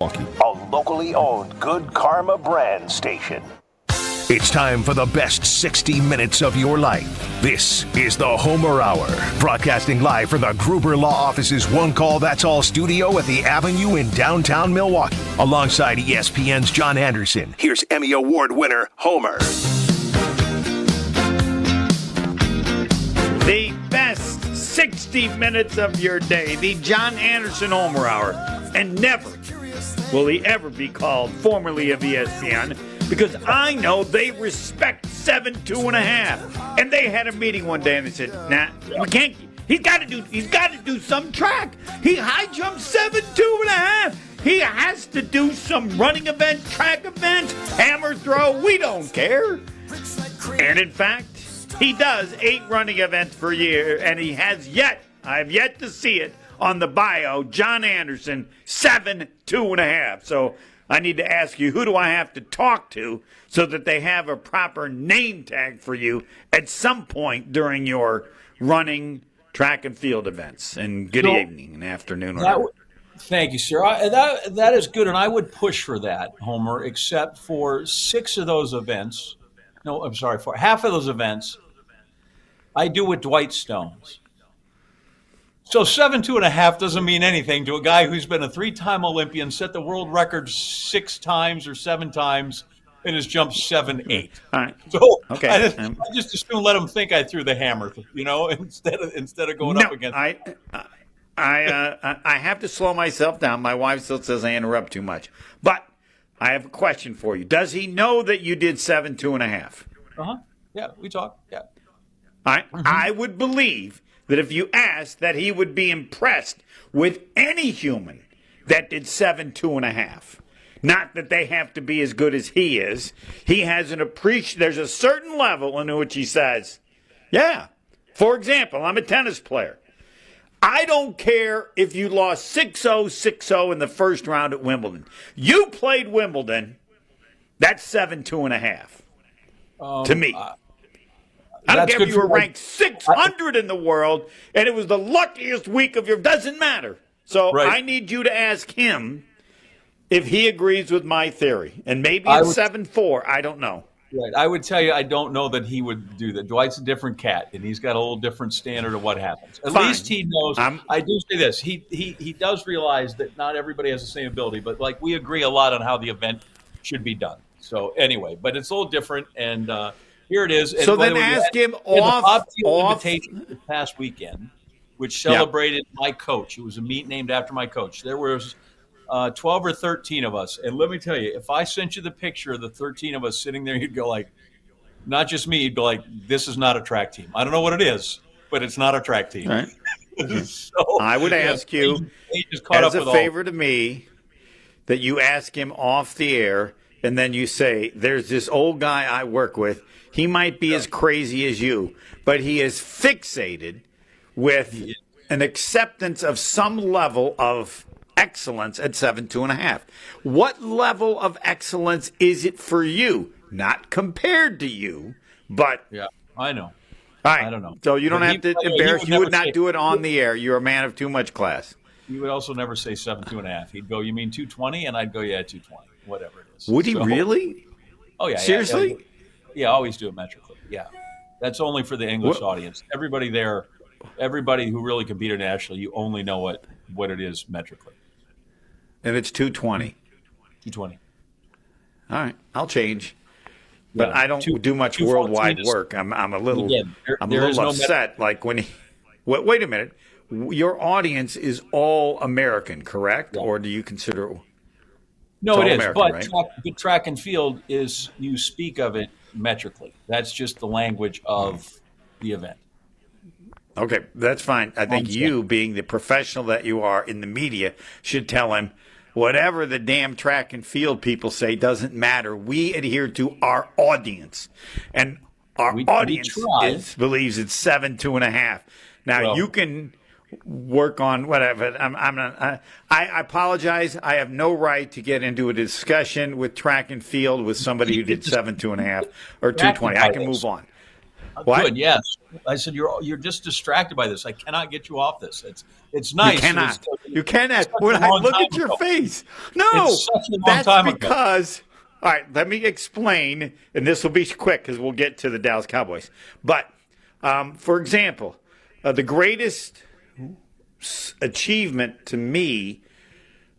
A locally owned Good Karma brand station. It's time for the best 60 minutes of your life. This is the Homer Hour, broadcasting live from the Gruber Law Office's One Call That's All studio at the Avenue in downtown Milwaukee. Alongside ESPN's John Anderson, here's Emmy Award winner Homer. The best 60 minutes of your day, the John Anderson Homer Hour. And never will he ever be called formerly of ESPN, because I know they respect 7-2.5. And they had a meeting one day and they said, nah, we can't. He's got to do some track. He high jumped 7-2.5. He has to do some running event, track event, hammer throw. We don't care. And in fact, he does 8 running events per year, and he has I've yet to see it on the bio, John Anderson, 7-2.5. So I need to ask you, who do I have to talk to so that they have a proper name tag for you at some point during your running track and field events? And good evening and afternoon. Thank you, sir. That is good, and I would push for that, Homer, except for 6 of those events. No, I'm sorry, for half of those events, I do with Dwight Stones. So 7-2.5 doesn't mean anything to a guy who's been a 3-time Olympian, set the world record 6 times or 7 times, and has jumped 7-8. All right. So okay. I just assume let him think I threw the hammer, instead of going up against. I have to slow myself down. My wife still says I interrupt too much, but I have a question for you. Does he know that you did 7-2.5? Yeah, we talked. Yeah. I would believe that if you asked, that he would be impressed with any human that did 7-2.5. Not that they have to be as good as he is. He has there's a certain level in which he says, yeah. For example, I'm a tennis player. I don't care if you lost 6-0, 6-0 in the first round at Wimbledon. You played Wimbledon. That's 7-2.5 to me. I don't care if you were ranked 600 in the world and it was the luckiest week of your... Doesn't matter. So right. I need you to ask him if he agrees with my theory. And maybe it's 7-4. I don't know. Right. I would tell you I don't know that he would do that. Dwight's a different cat, and he's got a little different standard of what happens. At least he knows. I do say this. He does realize that not everybody has the same ability, but we agree a lot on how the event should be done. So anyway, but it's a little different, and here it is. And so then ask him off invitation this past weekend, which celebrated my coach. It was a meet named after my coach. There was 12 or 13 of us. And let me tell you, if I sent you the picture of the 13 of us sitting there, you'd go like, not just me, you'd go like, this is not a track team. I don't know what it is, but it's not a track team. Right. So, I would ask you, as a favor to me, that you ask him off the air, and then you say, there's this old guy I work with. He might be as crazy as you, but he is fixated with an acceptance of some level of excellence at 7-2.5. What level of excellence is it for you? Not compared to you, but I know. All right. I don't know. So you don't have to embarrass. You would not do it on the air. You're a man of too much class. He would also never say 7-2.5. He'd go, you mean 220? And I'd go, yeah, 220, whatever it is. Would he really? Oh yeah. Seriously? Yeah, always do it metrically. Yeah, that's only for the English audience. Everybody who really competed nationally, you only know what it is metrically. And it's 220. 220. All right, I'll change. But I don't do much worldwide work. I'm a little upset. Like when wait a minute, your audience is all American, correct? Yeah. Or do you consider? No, it is. But right? track and field is you speak of it metrically. That's just the language of the event. Okay, that's fine. I think you, being the professional that you are in the media, should tell him whatever the damn track and field people say doesn't matter. We adhere to our audience, and our audience believes it's 7-2.5. Now you can work on whatever. I apologize. I have no right to get into a discussion with track and field with somebody who did 7-2.5 or 220. I can move on. What? Good, yes. I said you're just distracted by this. I cannot get you off this. It's You nice. cannot. You cannot. such When a I long look time at your ago. face. No, It's such a long that's time ago. because. All right, let me explain, and this will be quick because we'll get to the Dallas Cowboys. But, for example, the greatest achievement to me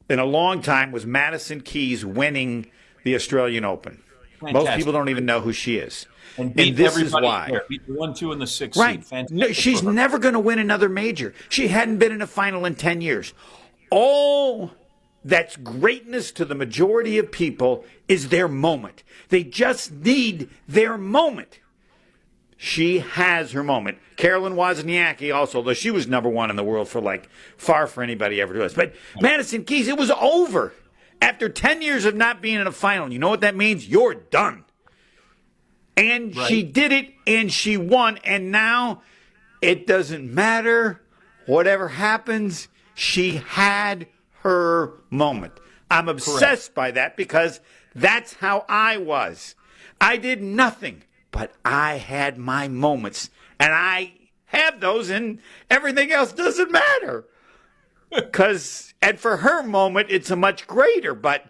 in a long time was Madison Keys winning the Australian Open. Most Fantastic. people don't even know who she is. And beat this is everybody why. there. Beat the 1, 2, and the 6 Right. seed. Fantastic. No, she's for her. never going to win another major. She hadn't been in a final in 10 years. All that's greatness to the majority of people is their moment. They just need their moment. She has her moment. Carolyn Wozniacki also, though she was number one in the world for far for anybody ever was. But Madison Keys, it was over. After 10 years of not being in a final, you know what that means? You're done. And Right. she did it, and she won. And now it doesn't matter. Whatever happens, she had her moment. I'm obsessed by that because that's how I was. I did nothing, but I had my moments. And I have those, and everything else doesn't matter. And for her moment, it's a much greater. But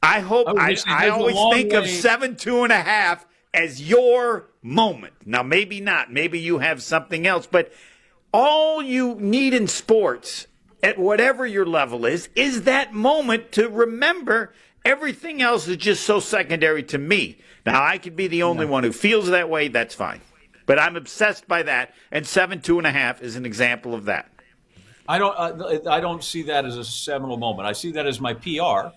I hope, I always think of 7-2.5 as your moment. Now, maybe not. Maybe you have something else. But all you need in sports, at whatever your level is that moment to remember. Everything else is just so secondary to me. Now, I could be the only one who feels that way. That's fine. But I'm obsessed by that. And 7-2.5 is an example of that. I don't see that as a seminal moment. I see that as my PR.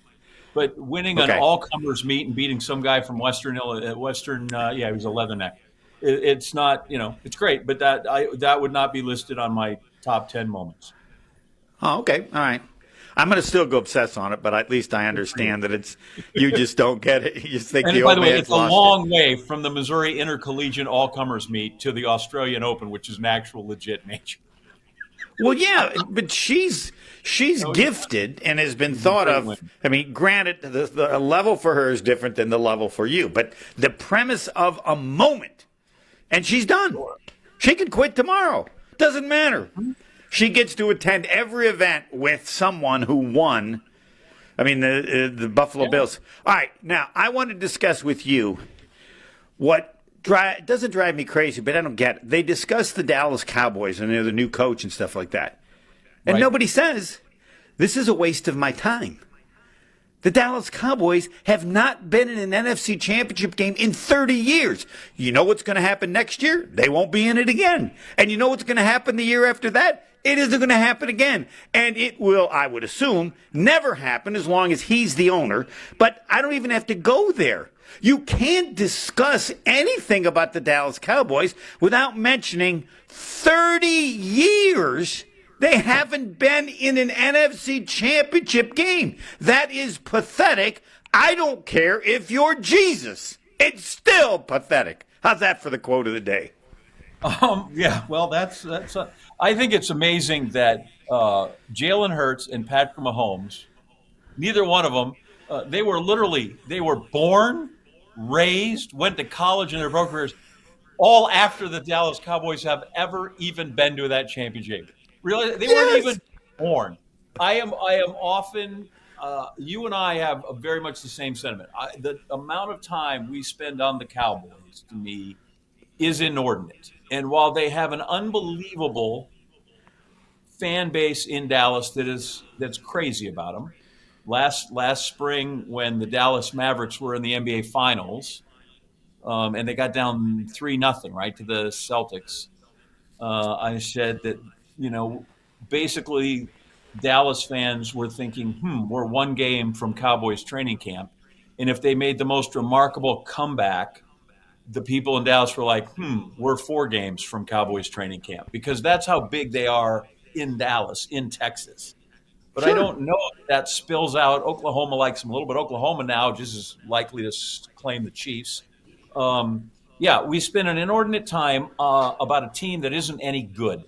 But winning an all-comers meet and beating some guy from Western, he was a Leatherneck. It's not, it's great, but that would not be listed on my top 10 moments. Oh, okay. All right. I'm going to still go obsess on it, but at least I understand that you just don't get it. You just think And the by old the way, man's it's a lost long way from the Missouri Intercollegiate All-Comers meet to the Australian Open, which is an actual legit major. Well, yeah, but she's gifted and has been thought of. I mean, granted, the level for her is different than the level for you, but the premise of a moment, and she's done. She can quit tomorrow. Doesn't matter. She gets to attend every event with someone who won. I mean, the Buffalo Bills. All right, now I want to discuss with you what doesn't drive me crazy, but I don't get it. They discuss the Dallas Cowboys and they're the new coach and stuff like that. And nobody says, this is a waste of my time. The Dallas Cowboys have not been in an NFC championship game in 30 years. You know what's going to happen next year? They won't be in it again. And you know what's going to happen the year after that? It isn't going to happen again. And it will, I would assume, never happen as long as he's the owner. But I don't even have to go there. You can't discuss anything about the Dallas Cowboys without mentioning 30 years they haven't been in an NFC championship game. That is pathetic. I don't care if you're Jesus. It's still pathetic. How's that for the quote of the day? Yeah, well, that's. I think it's amazing that Jalen Hurts and Patrick Mahomes, neither one of them, they were born, raised, went to college in their pro careers, all after the Dallas Cowboys have ever even been to that championship. Really, they weren't even born. I am often. You and I have very much the same sentiment. The amount of time we spend on the Cowboys, to me, is inordinate. And while they have an unbelievable fan base in Dallas that's crazy about them, last spring when the Dallas Mavericks were in the NBA Finals, and they got down 3-0, right, to the Celtics, I said that, basically Dallas fans were thinking, we're one game from Cowboys training camp. And if they made the most remarkable comeback, the people in Dallas were like, we're 4 games from Cowboys training camp, because that's how big they are in Dallas, in Texas. But I don't know if that spills out. Oklahoma likes them a little bit. Oklahoma now just is likely to claim the Chiefs. We spend an inordinate time about a team that isn't any good.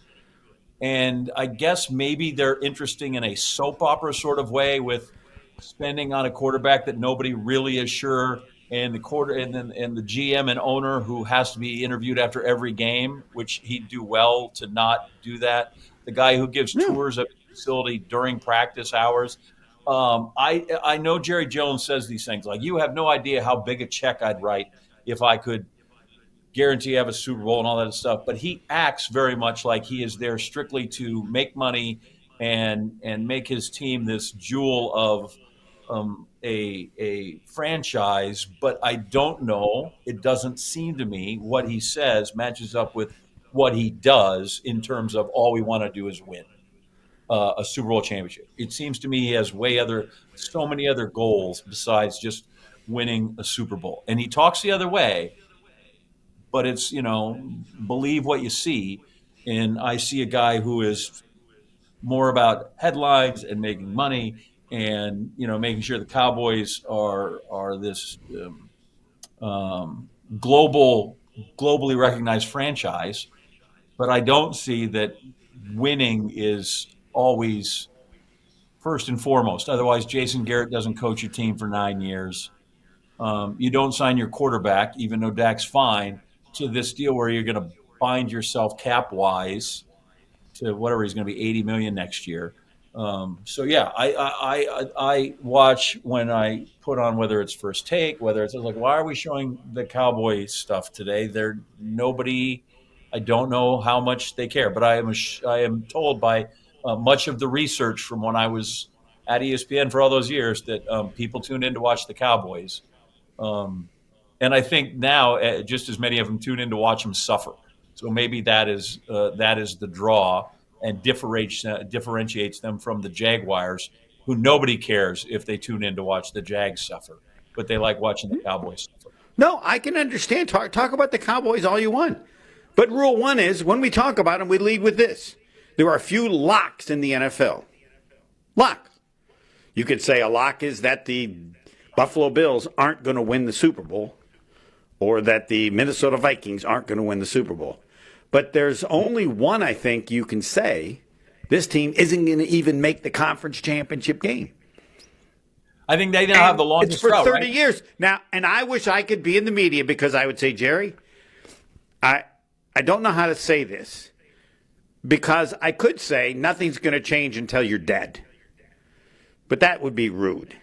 And I guess maybe they're interesting in a soap opera sort of way, with spending on a quarterback that nobody really is sure and the GM and owner who has to be interviewed after every game, which he'd do well to not do that. The guy who gives tours of the facility during practice hours. I know Jerry Jones says these things like, you have no idea how big a check I'd write if I could guarantee I have a Super Bowl and all that stuff. But he acts very much like he is there strictly to make money and make his team this jewel of a franchise. But I don't know. It doesn't seem to me what he says matches up with what he does in terms of all we want to do is win a Super Bowl championship. It seems to me he has so many other goals besides just winning a Super Bowl. And he talks the other way, but it's, believe what you see. And I see a guy who is more about headlines and making money and, making sure the Cowboys are this globally recognized franchise. But I don't see that winning is always first and foremost. Otherwise, Jason Garrett doesn't coach your team for 9 years. You don't sign your quarterback, even though Dak's fine, to this deal where you're going to bind yourself cap-wise to whatever he's going to be, $80 million next year. I watch when I put on, whether it's First Take, whether it's like, why are we showing the Cowboy stuff today? I don't know how much they care, but I am told by much of the research from when I was at ESPN for all those years that people tune in to watch the Cowboys. And I think now just as many of them tune in to watch them suffer. So maybe that is the draw and differentiates them from the Jaguars, who nobody cares if they tune in to watch the Jags suffer, but they like watching the Cowboys suffer. No, I can understand. Talk about the Cowboys all you want. But rule one is, when we talk about them, we lead with this. There are a few locks in the NFL. Lock. You could say a lock is that the Buffalo Bills aren't going to win the Super Bowl, or that the Minnesota Vikings aren't going to win the Super Bowl. But there's only one, I think, you can say this team isn't going to even make the conference championship game. I think they now have the longest it's for route, 30 right? years. Now, and I wish I could be in the media, because I would say, Jerry, I don't know how to say this, because I could say nothing's going to change until you're dead. But that would be rude.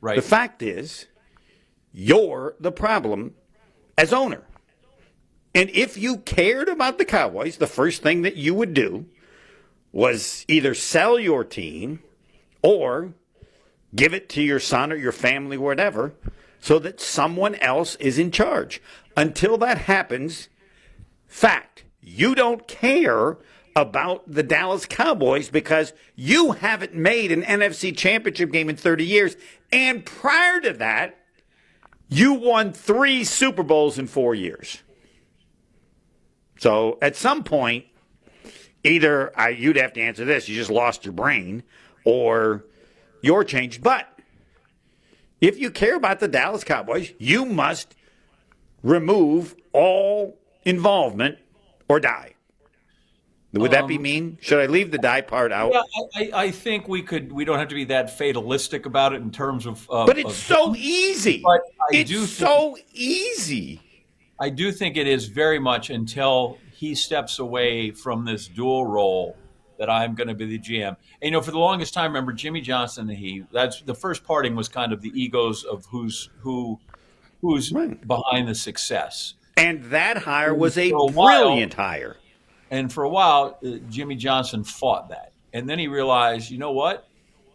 Right. The fact is, you're the problem as owner. And if you cared about the Cowboys, the first thing that you would do was either sell your team or give it to your son or your family, whatever, so that someone else is in charge. Until that happens, fact, you don't care about the Dallas Cowboys because you haven't made an NFC championship game in 30 years. And prior to that, you won 3 Super Bowls in 4 years. So at some point, either you'd have to answer this, you just lost your brain, or you're changed. But if you care about the Dallas Cowboys, you must remove all involvement or die. Would that be mean? Should I leave the die part out? Yeah, I think we don't have to be that fatalistic about it in terms of. But it's so easy. But easy. I do think it is very much until he steps away from this dual role that I'm going to be the GM. And, for the longest time, remember Jimmy Johnson and that's the first parting was kind of the egos of who's Right. behind the success. And that hire was a brilliant hire. And for a while, Jimmy Johnson fought that. And then he realized, you know what?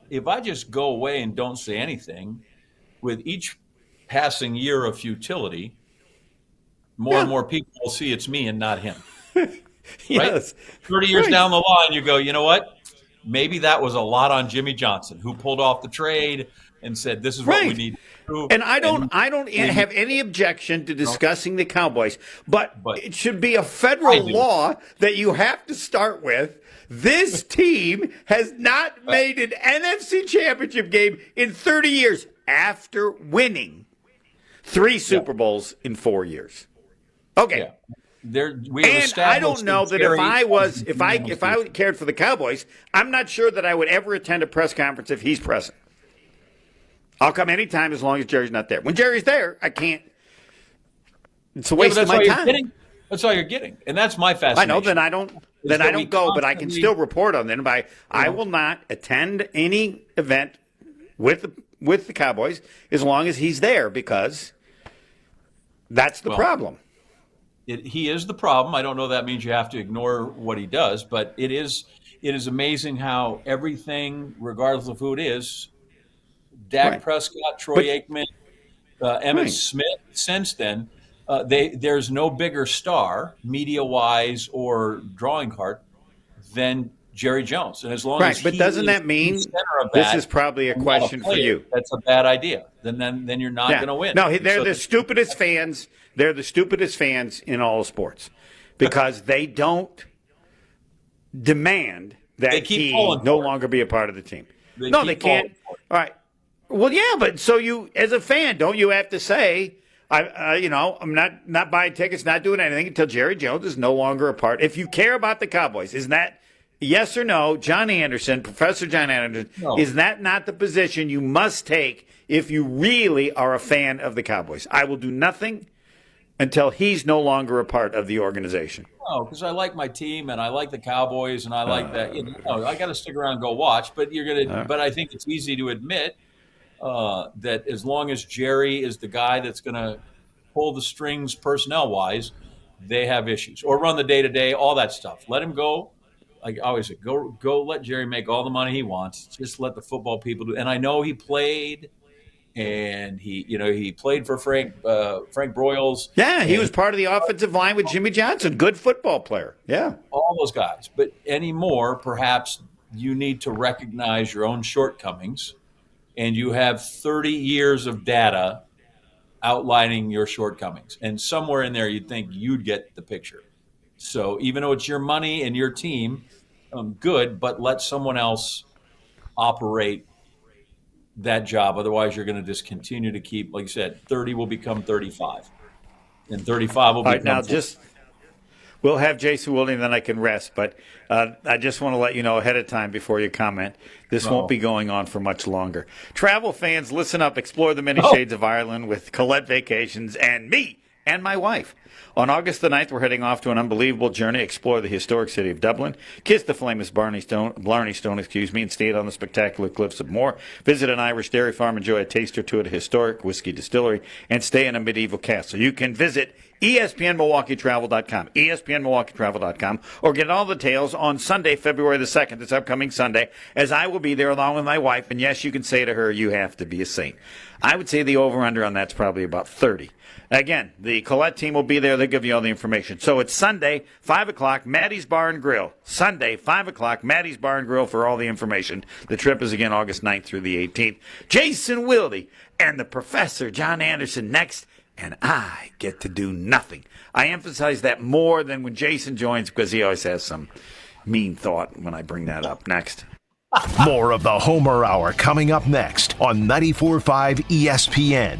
If I just go away and don't say anything, with each passing year of futility, more and more people will see it's me and not him. Yes. Right? 30 years down the line, you go, you know what? Maybe that was a lot on Jimmy Johnson, who pulled off the trade and said, this is what we need to do. And I don't have any objection to discussing the Cowboys, but it should be a federal law that you have to start with. This team has not made an NFC championship game in 30 years after winning 3 Super Bowls in 4 years. Okay. Yeah. And I don't know that if I cared for the Cowboys, I'm not sure that I would ever attend a press conference if he's present. I'll come anytime as long as Jerry's not there. When Jerry's there, I can't. It's a Yeah, waste but of my time. That's all you're getting, and that's my fascination. I know. Then I don't. Then I don't go, but I can still report on them. I will not attend any event with the Cowboys as long as he's there, because that's the problem. He is the problem. I don't know that means you have to ignore what he does, but it is amazing how everything, regardless of who it is, Dak Prescott, Troy Aikman, Emmitt Smith, since then, there's no bigger star, media-wise or drawing card, than Jerry Jones. And as long as but doesn't that mean this is probably a question for you? That's a bad idea. Then you're not going to win. No, they're the stupidest fans. They're the stupidest fans in all of sports, because they don't demand that he no longer be a part of the team. They can't. All right. Well, yeah, but so you, as a fan, don't you have to say, I'm not buying tickets, not doing anything until Jerry Jones is no longer a part. If you care about the Cowboys, isn't that yes or no, John Anderson, Professor John Anderson, is that not the position you must take if you really are a fan of the Cowboys? I will do nothing until he's no longer a part of the organization. No, because I like my team and I like the Cowboys and I like that. I got to stick around and go watch. But But I think it's easy to admit that as long as Jerry is the guy that's going to pull the strings personnel-wise, they have issues or run the day-to-day, all that stuff. Let him go. Like I always say, go. Let Jerry make all the money he wants. Just let the football people do. And I know he played. And he played for Frank Broyles. Yeah, he was part of the offensive line with Jimmy Johnson. Good football player. Yeah. All those guys. But anymore, perhaps you need to recognize your own shortcomings. And you have 30 years of data outlining your shortcomings. And somewhere in there, you'd think you'd get the picture. So even though it's your money and your team, good, but let someone else operate that job. Otherwise, you're going to just continue to keep, like you said, 30 will become 35. And 35 will become 40. We'll have Jason Wilde, and then I can rest. But I just want to let you know ahead of time before you comment, this won't be going on for much longer. Travel fans, listen up. Explore the many shades of Ireland with Colette Vacations and me and my wife. On August the 9th, we're heading off to an unbelievable journey, explore the historic city of Dublin, kiss the famous Blarney Stone, and stay on the spectacular cliffs of Moher, visit an Irish dairy farm, enjoy a taste or two at a historic whiskey distillery, and stay in a medieval castle. You can visit ESPNMilwaukeeTravel.com, ESPNMilwaukeeTravel.com, or get all the details on Sunday, February the 2nd, this upcoming Sunday, as I will be there along with my wife, and yes, you can say to her, you have to be a saint. I would say the over-under on that's probably about 30. Again, the Colette team will be there. They'll give you all the information. So it's Sunday, 5 o'clock, Maddie's Bar and Grill. Sunday, 5 o'clock, Maddie's Bar and Grill for all the information. The trip is again August 9th through the 18th. Jason Wilde and the Professor John Anderson next, and I get to do nothing. I emphasize that more than when Jason joins because he always has some mean thought when I bring that up. Next. More of the Homer Hour coming up next on 94.5 ESPN.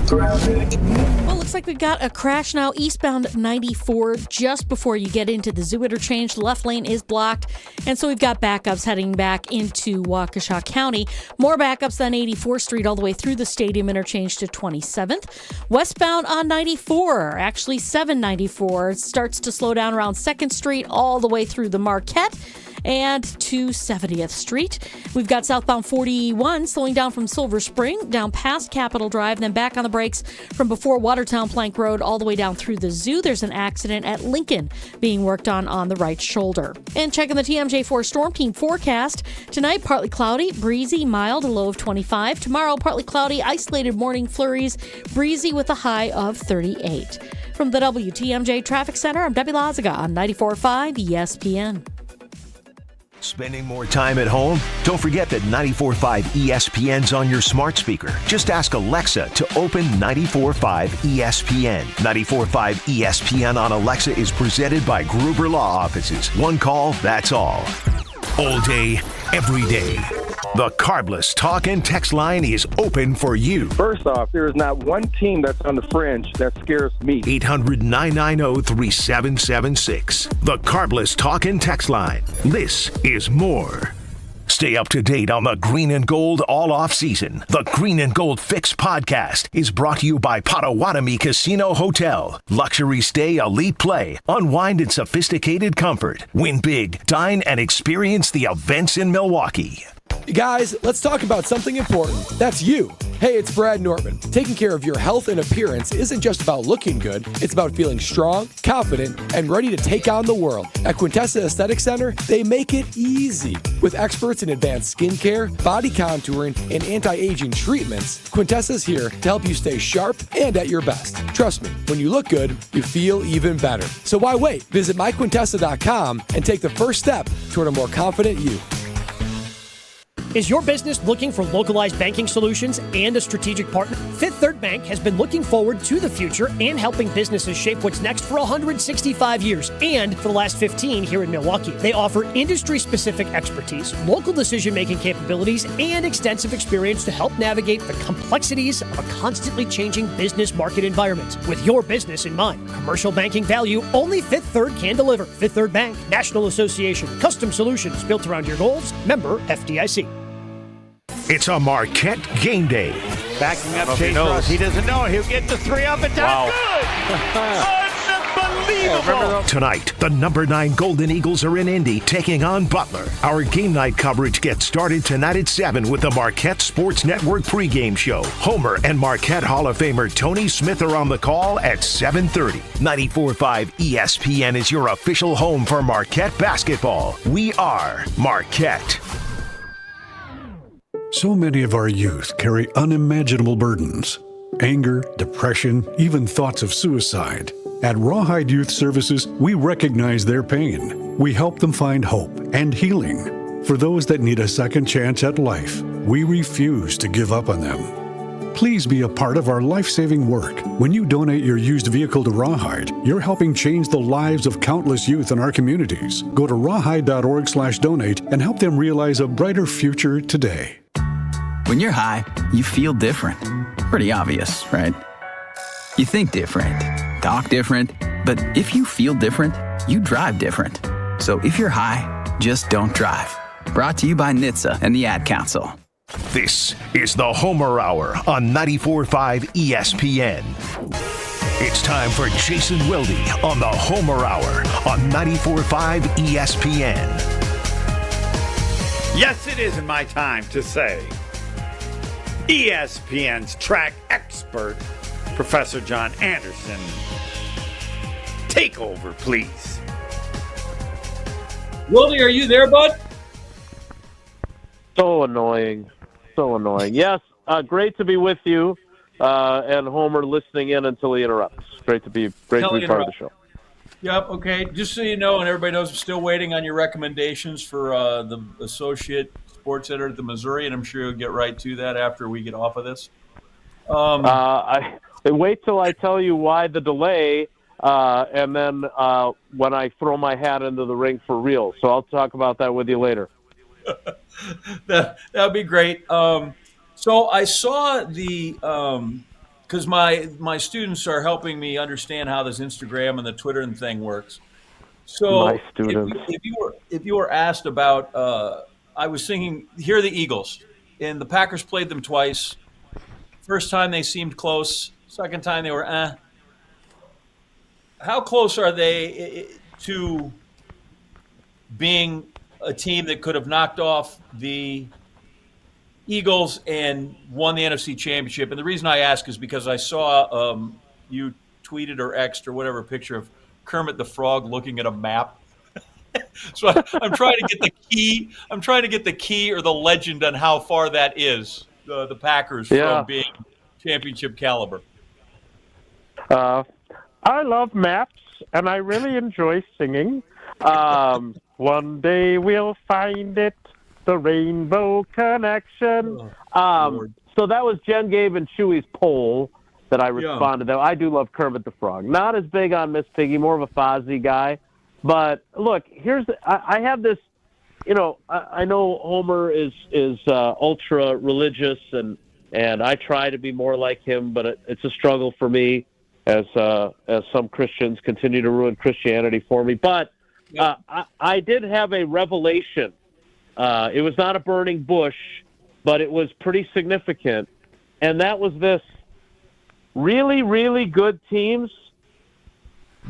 Well, looks like we've got a crash now eastbound 94 just before you get into the Zoo interchange. The left lane is blocked, and so we've got backups heading back into Waukesha County. More backups on 84th Street all the way through the Stadium interchange to 27th. Westbound on 94, actually 794, starts to slow down around 2nd Street all the way through the Marquette and to 70th Street. We've got southbound 41 slowing down from Silver Spring down past Capitol Drive, then back on the brakes from before Watertown Plank Road all the way down through the Zoo. There's an accident at Lincoln being worked on the right shoulder. And checking the TMJ4 Storm Team forecast. Tonight, partly cloudy, breezy, mild, a low of 25. Tomorrow, partly cloudy, isolated morning flurries, breezy with a high of 38. From the WTMJ Traffic Center, I'm Debbie Lazaga on 94.5 ESPN. Spending more time at home? Don't forget that 94.5 ESPN's on your smart speaker. Just ask Alexa to open 94.5 ESPN. 94.5 ESPN on Alexa is presented by Gruber Law Offices. One call, that's all. All day, every day. The Carbless Talk and Text line is open for you. First off, there is not one team that's on the fringe that scares me. 800-990-3776. The Carbless Talk and Text line. This is more. Stay up to date on the Green and Gold all off season. The Green and Gold Fix podcast is brought to you by Potawatomi Casino Hotel. Luxury stay, elite play, unwind in sophisticated comfort. Win big, dine, and experience the events in Milwaukee. Guys, let's talk about something important. That's you. Hey, it's Brad Norman. Taking care of your health and appearance isn't just about looking good. It's about feeling strong, confident, and ready to take on the world. At Quintessa Aesthetic Center, they make it easy. With experts in advanced skincare, body contouring, and anti-aging treatments, Quintessa's here to help you stay sharp and at your best. Trust me, when you look good, you feel even better. So why wait? Visit myquintessa.com and take the first step toward a more confident you. Is your business looking for localized banking solutions and a strategic partner? Fifth Third Bank has been looking forward to the future and helping businesses shape what's next for 165 years and for the last 15 here in Milwaukee. They offer industry-specific expertise, local decision-making capabilities, and extensive experience to help navigate the complexities of a constantly changing business market environment. With your business in mind, commercial banking value only Fifth Third can deliver. Fifth Third Bank, National Association, custom solutions built around your goals, member FDIC. It's a Marquette game day. Backing up Chase Ross. He doesn't know. He'll get the three up and down. Good. Unbelievable. Tonight, the number 9 Golden Eagles are in Indy taking on Butler. Our game night coverage gets started tonight at 7 with the Marquette Sports Network pregame show. Homer and Marquette Hall of Famer Tony Smith are on the call at 7:30. 94.5 ESPN is your official home for Marquette basketball. We are Marquette. So many of our youth carry unimaginable burdens. Anger, depression, even thoughts of suicide. At Rawhide Youth Services, we recognize their pain. We help them find hope and healing. For those that need a second chance at life, we refuse to give up on them. Please be a part of our life-saving work. When you donate your used vehicle to Rawhide, you're helping change the lives of countless youth in our communities. Go to rawhide.org/donate and help them realize a brighter future today. When you're high, you feel different. Pretty obvious, right? You think different, talk different, but if you feel different, you drive different. So if you're high, just don't drive. Brought to you by NHTSA and the Ad Council. This is the Homer Hour on 94.5 ESPN. It's time for Jason Wilde on the Homer Hour on 94.5 ESPN. Yes, it is in my time to say ESPN's track expert, Professor John Anderson. Take over, please. Wilde, are you there, bud? So annoying. Yes, great to be with you, and Homer listening in until he interrupts. Great to be part of the show. Yep, okay. Just so you know, and everybody knows, I'm still waiting on your recommendations for the associate sports editor at the Missouri, and I'm sure you'll get right to that after we get off of this. I wait till I tell you why the delay, and then when I throw my hat into the ring for real. So I'll talk about that with you later. That'd be great. So I saw the because my students are helping me understand how this Instagram and the Twitter and thing works. So my students. If you were asked about, I was thinking, here are the Eagles, and the Packers played them twice. First time they seemed close. Second time they were How close are they to being a team that could have knocked off the Eagles and won the NFC Championship? And the reason I ask is because I saw you tweeted or X'd or whatever picture of Kermit the Frog looking at a map. So I'm trying to get the key. I'm trying to get the key or the legend on how far that is, the Packers from being championship caliber. I love maps, and I really enjoy singing. One day we'll find it, the Rainbow Connection. So that was Jen, Gabe, and Chewy's poll that I responded to. I do love Kermit the Frog. Not as big on Miss Piggy, more of a Fozzie guy. But look, I have this, I know Homer is ultra religious, and I try to be more like him, but it's a struggle for me as some Christians continue to ruin Christianity for me. But I did have a revelation It was not a burning bush, but it was pretty significant. And that was this: really, really good teams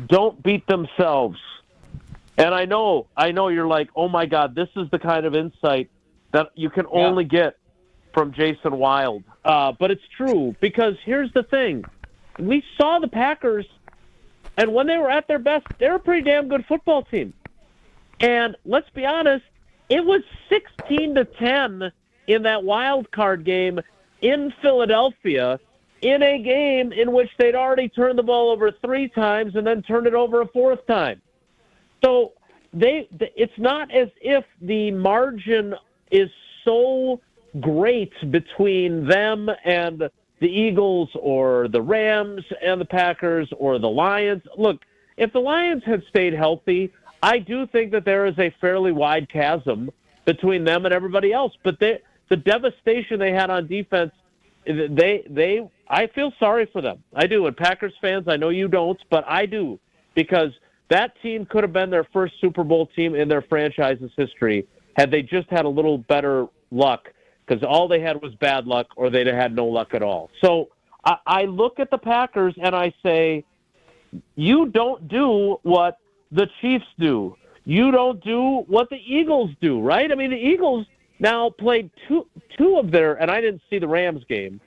don't beat themselves. And I know you're like, oh my God, this is the kind of insight that you can only get from Jason Wilde. But it's true, because here's the thing. We saw the Packers, and when they were at their best, they were a pretty damn good football team. And let's be honest, it was 16-10 in that wild card game in Philadelphia, in a game in which they'd already turned the ball over 3 times and then turned it over a 4th time. So it's not as if the margin is so great between them and the Eagles or the Rams and the Packers or the Lions. Look, if the Lions had stayed healthy, I do think that there is a fairly wide chasm between them and everybody else. But the devastation they had on defense, I feel sorry for them. I do. And Packers fans, I know you don't, but I do, because that team could have been their first Super Bowl team in their franchise's history had they just had a little better luck, because all they had was bad luck, or they'd have had no luck at all. So I look at the Packers and I say, you don't do what the Chiefs do. You don't do what the Eagles do, right? I mean, the Eagles now played two of their, and I didn't see the Rams game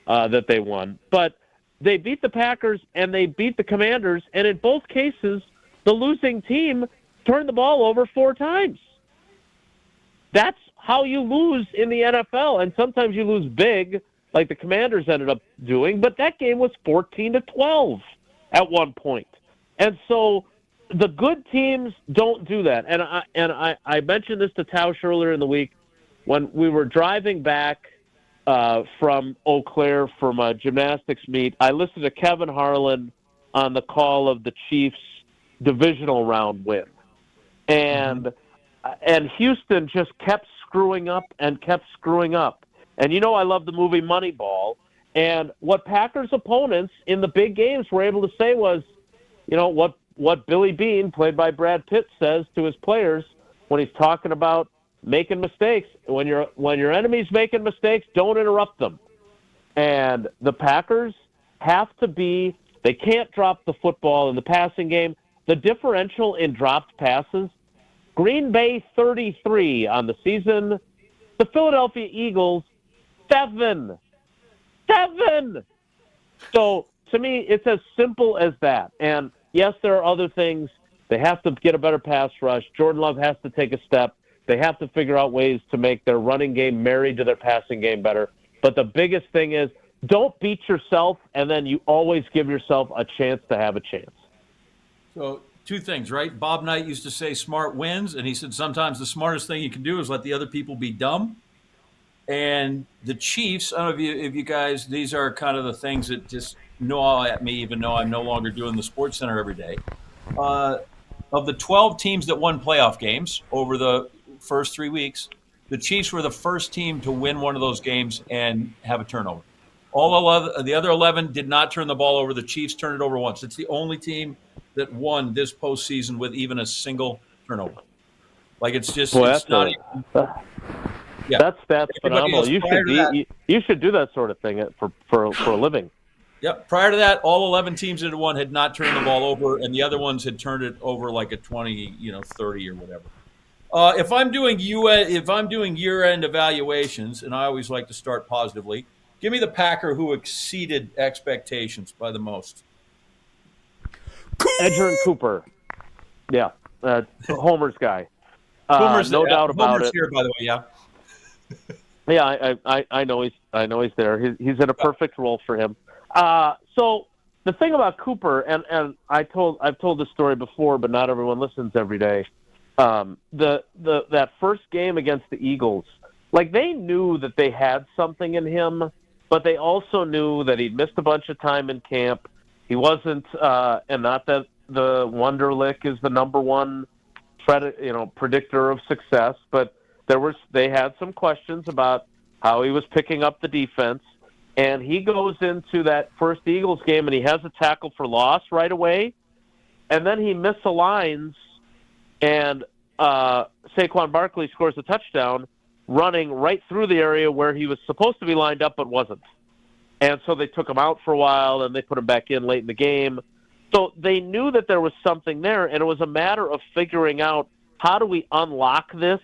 that they won, but they beat the Packers and they beat the Commanders, and in both cases, the losing team turned the ball over 4 times. That's how you lose in the NFL, and sometimes you lose big, like the Commanders ended up doing, but that game was 14-12 at one point. And so the good teams don't do that. And I mentioned this to Tausch earlier in the week when we were driving back from Eau Claire from a gymnastics meet. I listened to Kevin Harlan on the call of the Chiefs' divisional round win. And Houston just kept screwing up and kept screwing up. And you know I love the movie Moneyball. And what Packers opponents in the big games were able to say was, you know, what Billy Beane, played by Brad Pitt, says to his players when he's talking about making mistakes. When your enemy's making mistakes, don't interrupt them. And the Packers have to be, they can't drop the football in the passing game. The differential in dropped passes, Green Bay 33 on the season, the Philadelphia Eagles 7. So to me, it's as simple as that. And yes, there are other things. They have to get a better pass rush. Jordan Love has to take a step. They have to figure out ways to make their running game married to their passing game better. But the biggest thing is, don't beat yourself, and then you always give yourself a chance to have a chance. So 2 things, right? Bob Knight used to say smart wins, and he said sometimes the smartest thing you can do is let the other people be dumb. And the Chiefs, I don't know if you guys, these are kind of the things that just gnaw at me, even though I'm no longer doing the Sports Center every day. Of the 12 teams that won playoff games over the first 3 weeks, the Chiefs were the first team to win one of those games and have a turnover. The other 11 did not turn the ball over. The Chiefs turned it over once. It's the only team that won this postseason with even a single turnover. Like, it's just, that's phenomenal. You should do that sort of thing for a living. Yep. Prior to that, all 11 teams that had won had not turned the ball over, and the other ones had turned it over like a 20, 30 or whatever. If I'm doing year-end evaluations, and I always like to start positively, give me the Packer who exceeded expectations by the most. Edgerrin Cooper. Yeah. Homer's guy. No doubt about Homer's it. Here, by the way, yeah. Yeah, I know he's there. He's in a perfect role for him. So the thing about Cooper, and I've told this story before, but not everyone listens every day. That first game against the Eagles, like, they knew that they had something in him, but they also knew that he'd missed a bunch of time in camp. He wasn't, and not that the Wonderlic is the number one predictor of success, but they had some questions about how he was picking up the defense. And he goes into that first Eagles game and he has a tackle for loss right away. And then he misaligns and Saquon Barkley scores a touchdown running right through the area where he was supposed to be lined up but wasn't. And so they took him out for a while, and they put him back in late in the game. So they knew that there was something there, and it was a matter of figuring out how do we unlock this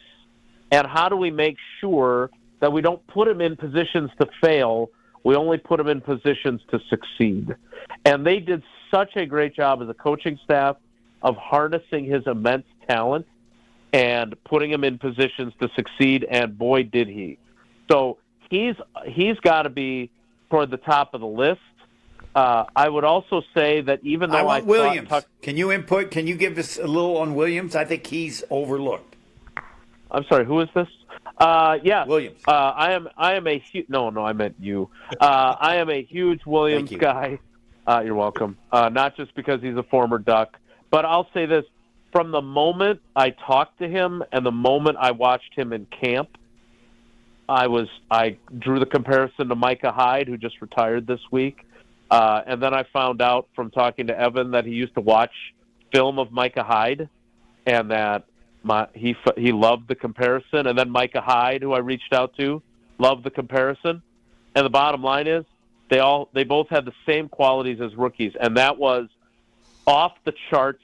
and how do we make sure that we don't put him in positions to fail. We only put him in positions to succeed. And they did such a great job as a coaching staff of harnessing his immense talent and putting him in positions to succeed, and boy, did he. So he's got to be toward the top of the list. I would also say that even though I want Williams. Can you input? Can you give us a little on Williams? I think he's overlooked. I'm sorry, who is this? Yeah, Williams. I am a huge. No, I meant you. I am a huge Williams guy. You're welcome. Not just because he's a former Duck, but I'll say this: from the moment I talked to him and the moment I watched him in camp, I drew the comparison to Micah Hyde, who just retired this week. And then I found out from talking to Evan that he used to watch film of Micah Hyde, and that he loved the comparison. And then Micah Hyde, who I reached out to, loved the comparison. And the bottom line is they both had the same qualities as rookies, and that was off the charts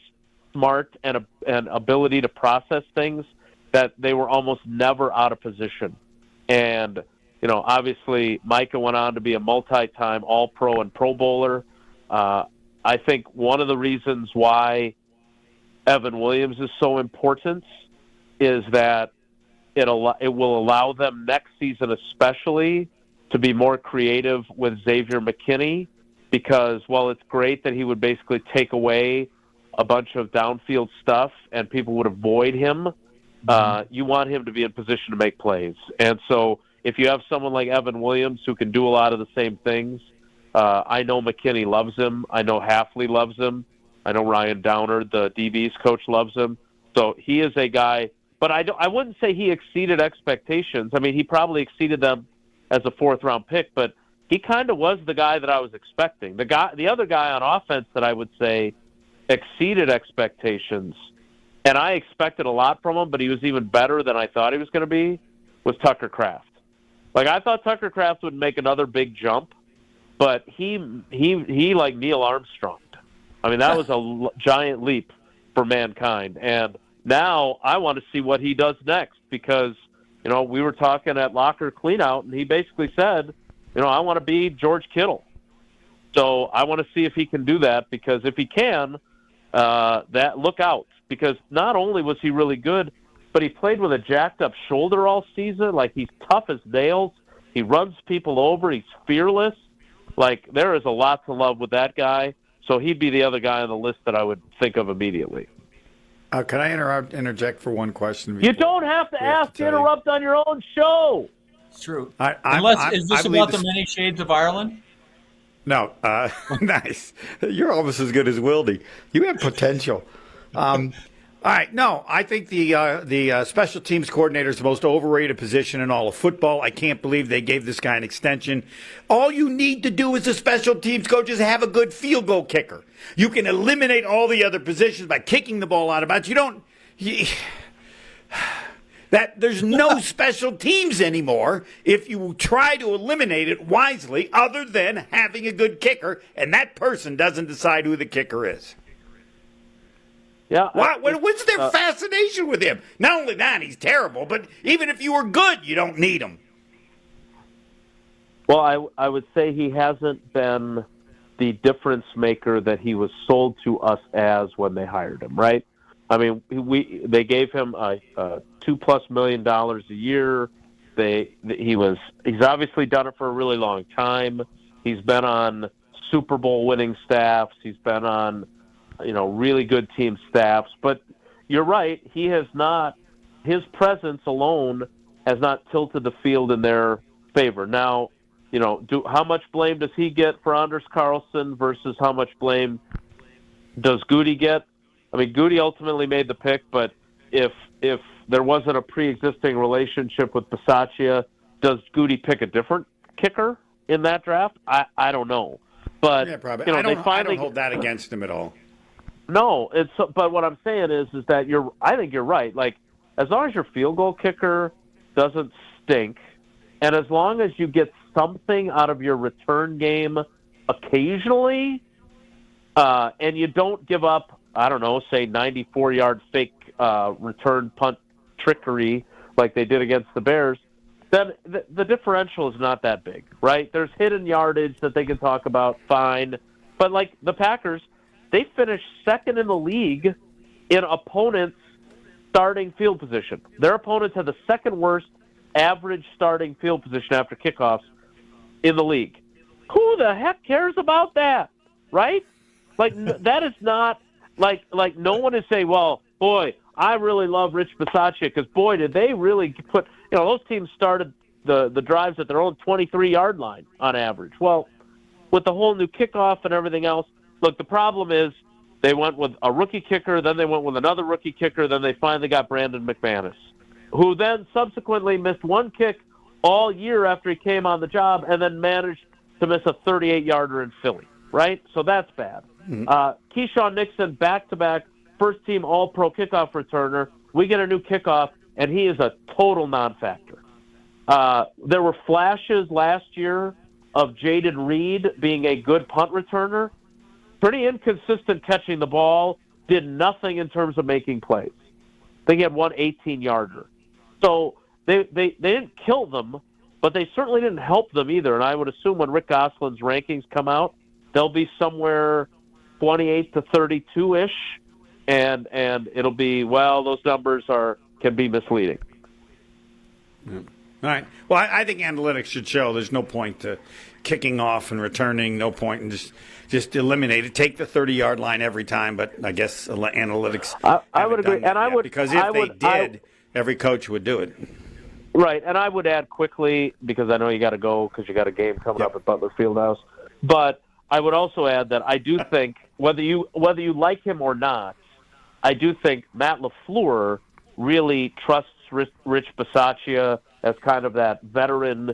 smart and ability to process things, that they were almost never out of position. And obviously, Micah went on to be a multi-time All-Pro and Pro Bowler. I think one of the reasons why Evan Williams is so important is that it will allow them next season especially to be more creative with Xavier McKinney, because while it's great that he would basically take away a bunch of downfield stuff and people would avoid him, you want him to be in position to make plays. And so if you have someone like Evan Williams who can do a lot of the same things, I know McKinney loves him. I know Hafley loves him. I know Ryan Downer, the DB's coach, loves him. So he is a guy, but I wouldn't say he exceeded expectations. I mean, he probably exceeded them as a fourth-round pick, but he kind of was the guy that I was expecting. The other guy on offense that I would say exceeded expectations, and I expected a lot from him, but he was even better than I thought he was going to be, was Tucker Kraft. Like, I thought Tucker Kraft would make another big jump, but he like Neil Armstrong. I mean, that was a giant leap for mankind. And now I want to see what he does next, because, we were talking at locker cleanout, and he basically said, I want to be George Kittle. So I want to see if he can do that, because if he can, look out. Because not only was he really good, but he played with a jacked-up shoulder all season. Like, he's tough as nails. He runs people over. He's fearless. Like, there is a lot to love with that guy. So he'd be the other guy on the list that I would think of immediately. Can I interject for one question? You don't have to interrupt on your own show. It's true. Is this about the many shades of Ireland? No. Nice. You're almost as good as Wilde. You have potential. All right. No, I think the special teams coordinator is the most overrated position in all of football. I can't believe they gave this guy an extension. All you need to do as a special teams coach is have a good field goal kicker. You can eliminate all the other positions by kicking the ball out of bounds. There's no special teams anymore if you try to eliminate it wisely, other than having a good kicker, and that person doesn't decide who the kicker is. Yeah. What's their fascination with him? Not only that, he's terrible, but even if you were good, you don't need him. Well, I would say he hasn't been the difference maker that he was sold to us as when they hired him, right? I mean, they gave him $2+ million a year. He's obviously done it for a really long time. He's been on Super Bowl winning staffs. He's been on really good team staffs. But you're right, he has not, his presence alone has not tilted the field in their favor. Now, how much blame does he get for Anders Carlson versus how much blame does Goody get? I mean, Goody ultimately made the pick, but if there wasn't a pre-existing relationship with Bisaccia, does Goody pick a different kicker in that draft? I don't know. But yeah, probably. I don't hold that against him at all. No, but what I'm saying is that I think you're right. Like, as long as your field goal kicker doesn't stink, and as long as you get something out of your return game occasionally, and you don't give up, I don't know, say 94-yard fake return punt trickery like they did against the Bears, then the differential is not that big, right? There's hidden yardage that they can talk about, fine. But like the Packers, they finished second in the league in opponents' starting field position. Their opponents had the second worst average starting field position after kickoffs in the league. Who the heck cares about that, right? Like, that is not, like no one is saying, well, boy, I really love Rich Bisaccia because, boy, did they really put, those teams started the drives at their own 23-yard line on average. Well, with the whole new kickoff and everything else, look, the problem is they went with a rookie kicker, then they went with another rookie kicker, then they finally got Brandon McManus, who then subsequently missed one kick all year after he came on the job and then managed to miss a 38-yarder in Philly, right? So that's bad. Keyshawn Nixon, back-to-back, first-team All-Pro kickoff returner. We get a new kickoff, and he is a total non-factor. There were flashes last year of Jaden Reed being a good punt returner. Pretty inconsistent catching the ball, did nothing in terms of making plays. I think he had one 18-yarder. So they didn't kill them, but they certainly didn't help them either. And I would assume when Rick Gosselin's rankings come out, they'll be somewhere 28 to 32-ish, and it'll be, well, those numbers can be misleading. Yeah. All right. Well, I think analytics should show there's no point to kicking off and returning, no point in just eliminate it. Take the 30-yard line every time, but I guess analytics I would agree. And I would, because if they did, every coach would do it. Right, and I would add quickly, because I know you got to go because you got a game coming up at Butler Fieldhouse, but I would also add that I do think, whether you like him or not, I do think Matt LaFleur really trusts Rich Bisaccia as kind of that veteran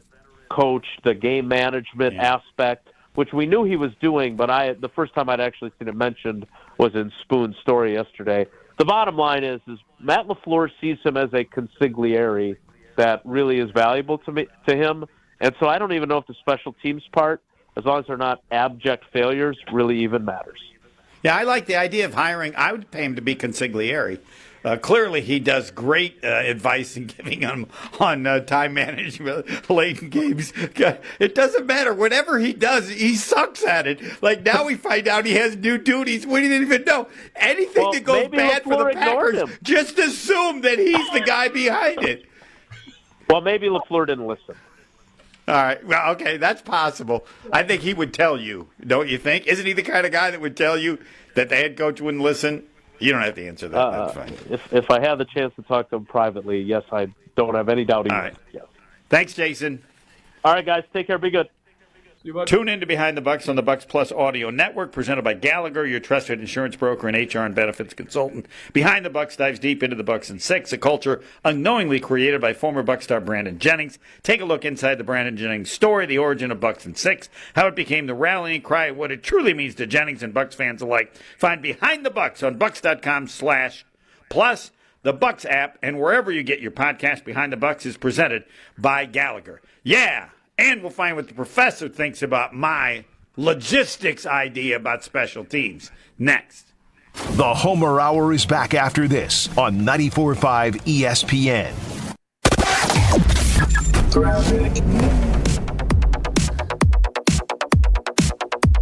coach, the game management aspect, which we knew he was doing, but the first time I'd actually seen it mentioned was in Spoon's story yesterday. The bottom line is Matt LaFleur sees him as a consigliere that really is valuable to him, and so I don't even know if the special teams part, as long as they're not abject failures, really even matters. Yeah, I like the idea of hiring. I would pay him to be consigliere. Clearly, he does great advice in giving him on time management late in games. It doesn't matter. Whatever he does, he sucks at it. Like now we find out he has new duties. We didn't even know. Anything that goes bad for the Packers, just assume that he's the guy behind it. Well, maybe LaFleur didn't listen. All right. Well, okay, that's possible. I think he would tell you, don't you think? Isn't he the kind of guy that would tell you that the head coach wouldn't listen? You don't have to answer that. That's fine. If I had the chance to talk to him privately, yes, I don't have any doubt he would. All right. Yes. Thanks, Jason. All right, guys. Take care. Be good. Tune in to Behind the Bucks on the Bucks Plus Audio Network, presented by Gallagher, your trusted insurance broker and HR and benefits consultant. Behind the Bucks dives deep into the Bucks and Six, a culture unknowingly created by former Bucs star Brandon Jennings. Take a look inside the Brandon Jennings story, the origin of Bucks and Six, how it became the rallying cry, what it truly means to Jennings and Bucks fans alike. Find Behind the Bucks on Bucks.com/plus the Bucks app, and wherever you get your podcast. Behind the Bucks is presented by Gallagher. Yeah. And we'll find what the professor thinks about my logistics idea about special teams next. The Homer Hour is back after this on 94.5 ESPN.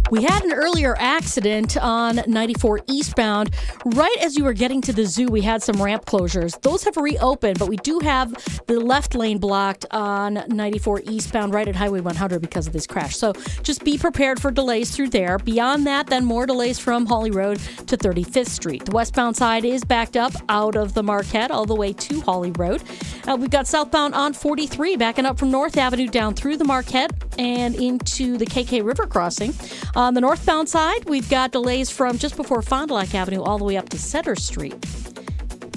We had an earlier accident on 94 eastbound. Right as you were getting to the zoo, we had some ramp closures. Those have reopened, but we do have the left lane blocked on 94 eastbound right at Highway 100 because of this crash. So just be prepared for delays through there. Beyond that, then more delays from Hawley Road to 35th Street. The westbound side is backed up out of the Marquette all the way to Hawley Road. We've got southbound on 43 backing up from North Avenue down through the Marquette and into the KK River crossing. On the northbound side, we've got delays from just before Fond du Lac Avenue all the way up to Center Street.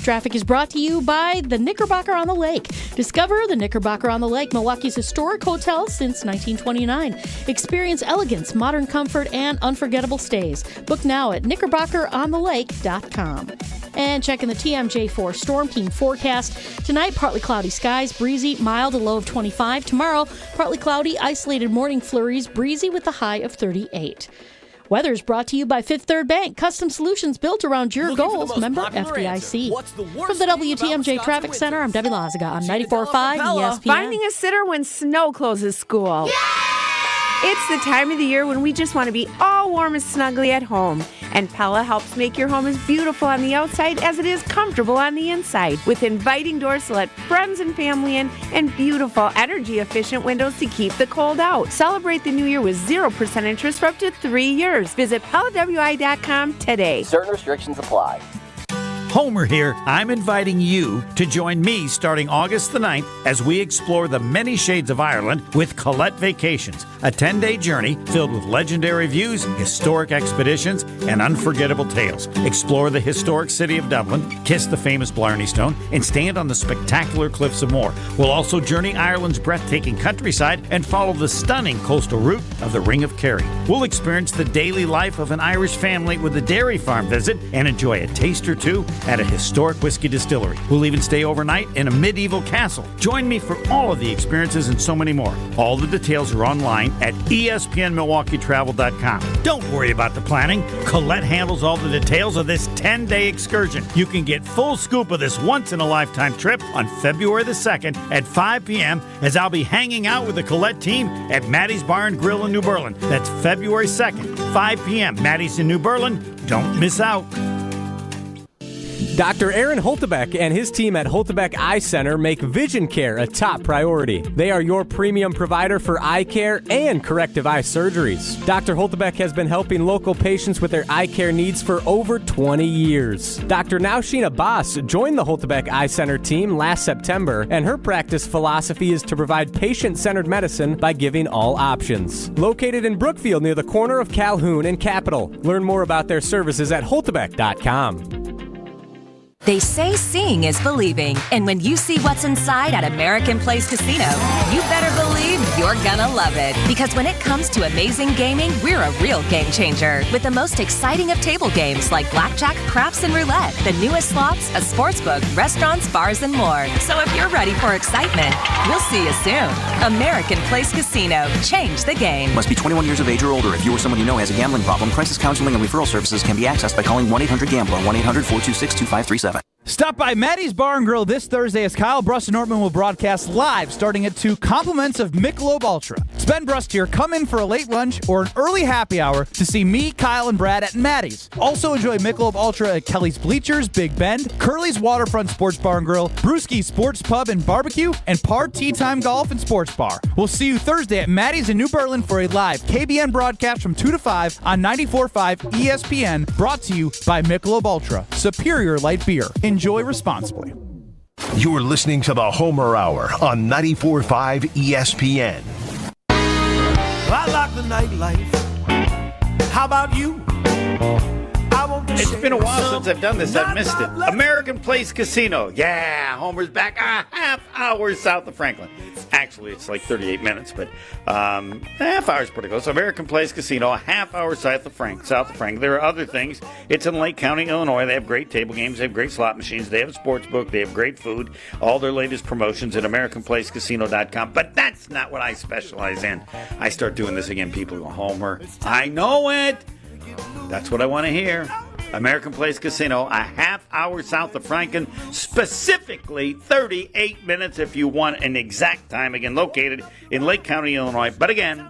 Traffic is brought to you by the Knickerbocker on the Lake. Discover the Knickerbocker on the Lake, Milwaukee's historic hotel since 1929. Experience elegance, modern comfort, and unforgettable stays. Book now at knickerbockeronthelake.com. And checking the TMJ4 Storm Team forecast. Tonight, partly cloudy skies, breezy, mild, a low of 25. Tomorrow, partly cloudy, isolated morning flurries, breezy with a high of 38. Weather is brought to you by Fifth Third Bank. Custom solutions built around your goals. Member FDIC. From the WTMJ Traffic Center, I'm Debbie Lazaga on 94.5 ESPN. Finding a sitter when snow closes school. Yeah! It's the time of the year when we just want to be all warm and snuggly at home. And Pella helps make your home as beautiful on the outside as it is comfortable on the inside. With inviting doors to let friends and family in and beautiful energy-efficient windows to keep the cold out. Celebrate the new year with 0% interest for up to 3 years. Visit PellaWI.com today. Certain restrictions apply. Homer here. I'm inviting you to join me starting August the 9th as we explore the many shades of Ireland with Colette Vacations, a 10-day journey filled with legendary views, historic expeditions, and unforgettable tales. Explore the historic city of Dublin, kiss the famous Blarney Stone, and stand on the spectacular cliffs of Moher. We'll also journey Ireland's breathtaking countryside and follow the stunning coastal route of the Ring of Kerry. We'll experience the daily life of an Irish family with a dairy farm visit and enjoy a taste or two at a historic whiskey distillery. We'll even stay overnight in a medieval castle. Join me for all of the experiences and so many more. All the details are online at espnmilwaukeetravel.com. Don't worry about the planning. Colette handles all the details of this 10-day excursion. You can get full scoop of this once-in-a-lifetime trip on February the 2nd at 5 p.m. as I'll be hanging out with the Colette team at Maddie's Bar and Grill in New Berlin. That's February 2nd, 5 p.m. Maddie's in New Berlin. Don't miss out. Dr. Aaron Holtebeck and his team at Holtebeck Eye Center make vision care a top priority. They are your premium provider for eye care and corrective eye surgeries. Dr. Holtebeck has been helping local patients with their eye care needs for over 20 years. Dr. Nausheen Abbas joined the Holtebeck Eye Center team last September, and her practice philosophy is to provide patient-centered medicine by giving all options. Located in Brookfield near the corner of Calhoun and Capitol. Learn more about their services at holtebeck.com. They say seeing is believing, and when you see what's inside at American Place Casino, you better believe you're gonna love it. Because when it comes to amazing gaming, we're a real game changer. With the most exciting of table games like blackjack, craps, and roulette, the newest slots, a sports book, restaurants, bars, and more. So if you're ready for excitement, we'll see you soon. American Place Casino. Change the game. Must be 21 years of age or older. If you or someone you know has a gambling problem, crisis counseling and referral services can be accessed by calling 1-800-GAMBLER, 1-800-426-2537. Stop by Maddie's Bar and Grill this Thursday as Kyle Brust and Nortman will broadcast live starting at 2, compliments of Michelob Ultra. Sven Brust here. Come in for a late lunch or an early happy hour to see me, Kyle, and Brad at Maddie's. Also enjoy Michelob Ultra at Kelly's Bleachers, Big Bend, Curly's Waterfront Sports Bar and Grill, Brewski's Sports Pub and Barbecue, and Par Tea Time Golf and Sports Bar. We'll see you Thursday at Maddie's in New Berlin for a live KBN broadcast from 2 to 5 on 94.5 ESPN, brought to you by Michelob Ultra. Superior light beer. Enjoy responsibly. You're listening to the Homer Hour on 94.5 ESPN. I like the nightlife. How about you? It's been a while since I've done this. I've missed it. American Place Casino. Yeah, Homer's back a half hour south of Franklin. Actually, it's like 38 minutes, but a half hour is pretty close. American Place Casino, a half hour south of Franklin. There are other things. It's in Lake County, Illinois. They have great table games. They have great slot machines. They have a sports book. They have great food. All their latest promotions at AmericanPlaceCasino.com. But that's not what I specialize in. I start doing this again. People go, Homer, I know it. That's what I want to hear. American Place Casino, a half hour south of Franklin, specifically 38 minutes if you want an exact time. Again, located in Lake County, Illinois. But again,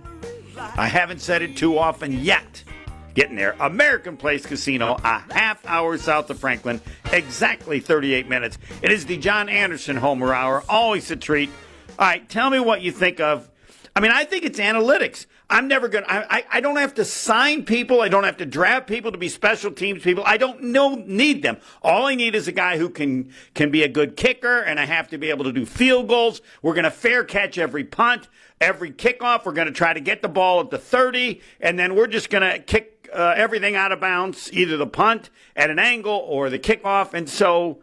I haven't said it too often yet. Getting there. American Place Casino, a half hour south of Franklin, exactly 38 minutes. It is the John Anderson Homer Hour, always a treat. All right, tell me what you think of. I think it's analytics. I'm never going to, I don't have to sign people. I don't have to draft people to be special teams people. I don't need them. All I need is a guy who can be a good kicker, and I have to be able to do field goals. We're going to fair catch every punt, every kickoff. We're going to try to get the ball at the 30, and then we're just going to kick everything out of bounds, either the punt at an angle or the kickoff. And so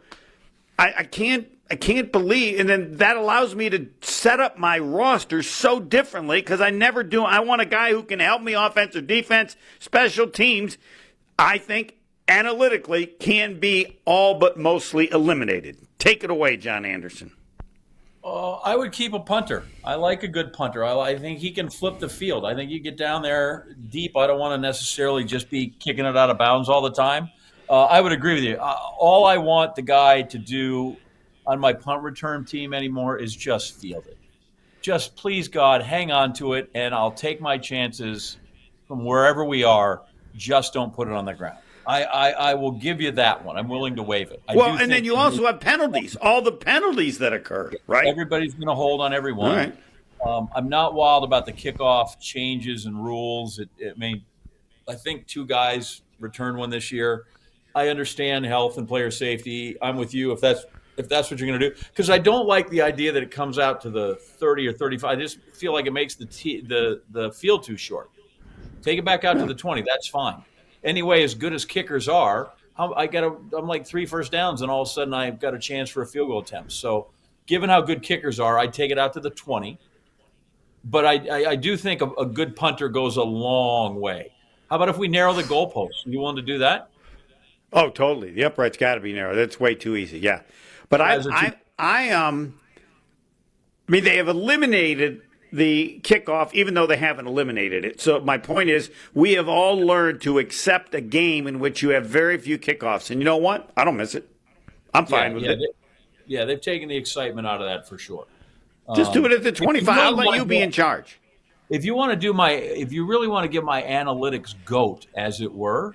I can't believe, and then that allows me to set up my roster so differently because I never do. I want a guy who can help me offense or defense, special teams. I think analytically can be all but mostly eliminated. Take it away, John Anderson. I would keep a punter. I like a good punter. I think he can flip the field. I think you get down there deep. I don't want to necessarily just be kicking it out of bounds all the time. I would agree with you. All I want the guy to do on my punt return team anymore is just field it. Just please, God, hang on to it, and I'll take my chances from wherever we are. Just don't put it on the ground. I will give you that one. I'm willing to waive it. And then you also have penalties, all the penalties that occur, right? Everybody's going to hold on everyone. Right. I'm not wild about the kickoff changes and rules. I think 2 guys returned one this year. I understand health and player safety. I'm with you if that's what you're going to do. Because I don't like the idea that it comes out to the 30 or 35. I just feel like it makes the field too short. Take it back out to the 20. That's fine. Anyway, as good as kickers are, I'm like 3 first downs, and all of a sudden I've got a chance for a field goal attempt. So given how good kickers are, I'd take it out to the 20. But I do think a good punter goes a long way. How about if we narrow the goalposts? You willing to do that? Oh, totally. The upright's got to be narrow. That's way too easy. Yeah. But they have eliminated the kickoff, even though they haven't eliminated it. So my point is, we have all learned to accept a game in which you have very few kickoffs. And you know what? I don't miss it. I'm fine with it. They've taken the excitement out of that for sure. Just do it at the 25. I'll let you be in charge. If you want to if you really want to give my analytics goat, as it were,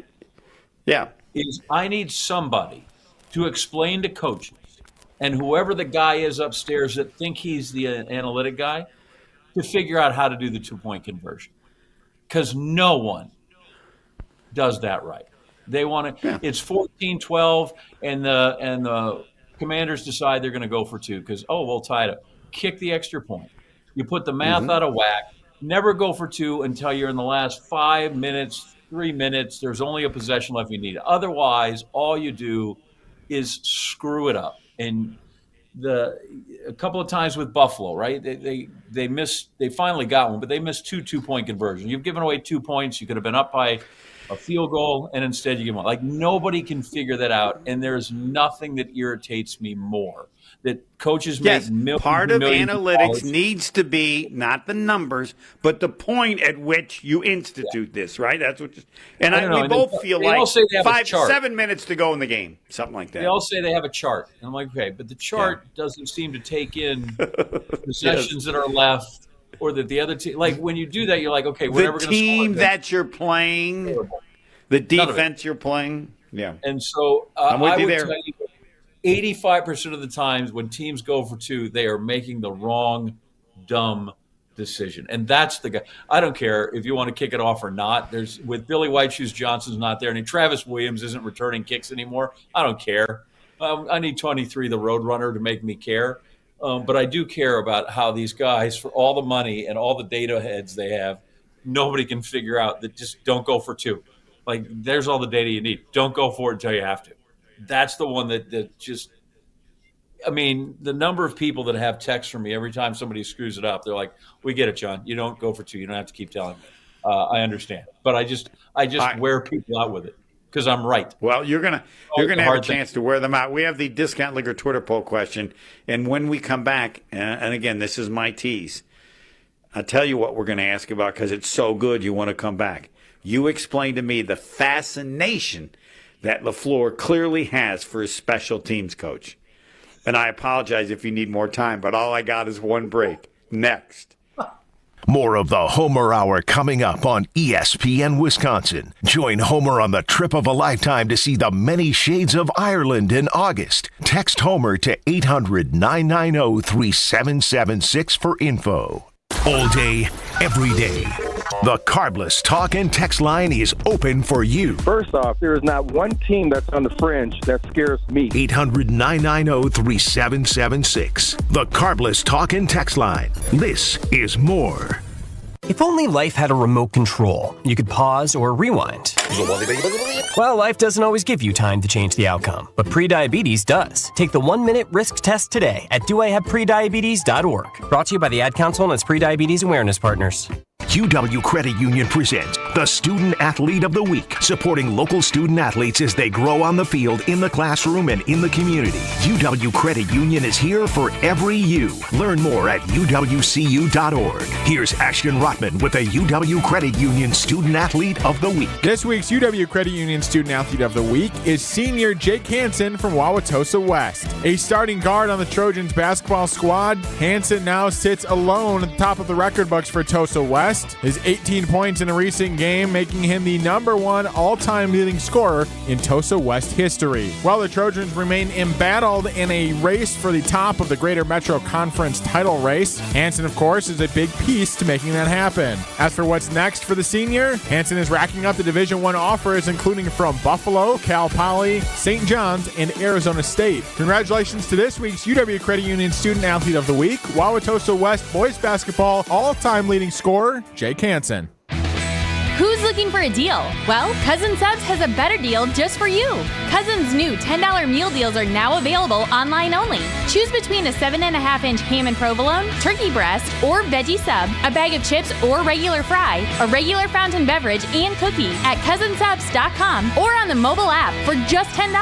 is I need somebody to explain to coaches and whoever the guy is upstairs that think he's the analytic guy, to figure out how to do the 2-point conversion, because no one does that right. They want to. It's 14-12, and the Commanders decide they're going to go for 2 because we'll tie it up. Kick the extra point. You put the math out of whack. Never go for 2 until you're in the last 5 minutes, 3 minutes. There's only a possession left. You need it. Otherwise, all you do is screw it up. And a couple of times with Buffalo, right? They missed. They finally got one, but they missed 2 2-point conversions. You've given away 2 points. You could have been up by a field goal, and instead you give one. Like, nobody can figure that out, and there's nothing that irritates me more. That coaches make millions. Part of analytics $1,000,000 needs to be not the numbers, but the point at which you institute this, right? That's what. We both feel they like all say they have a chart. 7 minutes to go in the game, something like that. They all say they have a chart, and I'm like, okay, but the chart doesn't seem to take in possessions that are left, or that the other team. Like, when you do that, you're like, okay, we're never going to score. The team that you're playing, the defense you're playing, And so I'm with you would there. tell you, 85% of the times when teams go for 2, they are making the wrong, dumb decision. And that's the guy. I don't care if you want to kick it off or not. With Billy White Shoes Johnson's not there, and Travis Williams isn't returning kicks anymore. I don't care. I need 23, the Roadrunner, to make me care. But I do care about how these guys, for all the money and all the data heads they have, nobody can figure out that just don't go for 2. Like, there's all the data you need. Don't go for it until you have to. That's the one that just – I mean, the number of people that have texts from me every time somebody screws it up, they're like, we get it, John. You don't go for 2. You don't have to keep telling me. I understand. But I just wear people out with it because I'm right. Well, you're gonna have a chance to wear them out. We have the Discount Liquor Twitter poll question, and when we come back, and again, this is my tease, I'll tell you what we're going to ask about because it's so good you want to come back. You explain to me the fascination that LaFleur clearly has for his special teams coach. And I apologize if you need more time, but all I got is one break. Next. More of the Homer Hour coming up on ESPN Wisconsin. Join Homer on the trip of a lifetime to see the many shades of Ireland in August. Text Homer to 800-990-3776 for info. All day, every day. The Carbless Talk and Text line is open for you. First off, there is not one team that's on the fringe that scares me. 800-990-3776. The Carbless Talk and Text line. This is more. If only life had a remote control, you could pause or rewind. Well, life doesn't always give you time to change the outcome, but prediabetes does. Take the 1-minute risk test today at doihaveprediabetes.org. Brought to you by the Ad Council and its Prediabetes Awareness Partners. UW Credit Union presents the Student Athlete of the Week, supporting local student athletes as they grow on the field, in the classroom, and in the community. UW Credit Union is here for every you. Learn more at uwcu.org. Here's Ashton Rotman with the UW Credit Union Student Athlete of the Week. This week's UW Credit Union Student Athlete of the Week is senior Jake Hansen from Wauwatosa West. A starting guard on the Trojans basketball squad, Hansen now sits alone at the top of the record books for Tosa West. His 18 points in a recent game, making him the #1 all-time leading scorer in Tosa West history. While the Trojans remain embattled in a race for the top of the Greater Metro Conference title race, Hansen, of course, is a big piece to making that happen. As for what's next for the senior, Hansen is racking up the Division I offers, including from Buffalo, Cal Poly, St. John's, and Arizona State. Congratulations to this week's UW Credit Union Student Athlete of the Week, Wauwatosa West boys basketball all-time leading scorer, Jake Hansen. Who's looking for a deal? Well, Cousin Subs has a better deal just for you. Cousin's new $10 meal deals are now available online only. Choose between a 7.5-inch ham and provolone, turkey breast, or veggie sub, a bag of chips or regular fry, a regular fountain beverage, and cookie at cousinsubs.com or on the mobile app for just $10.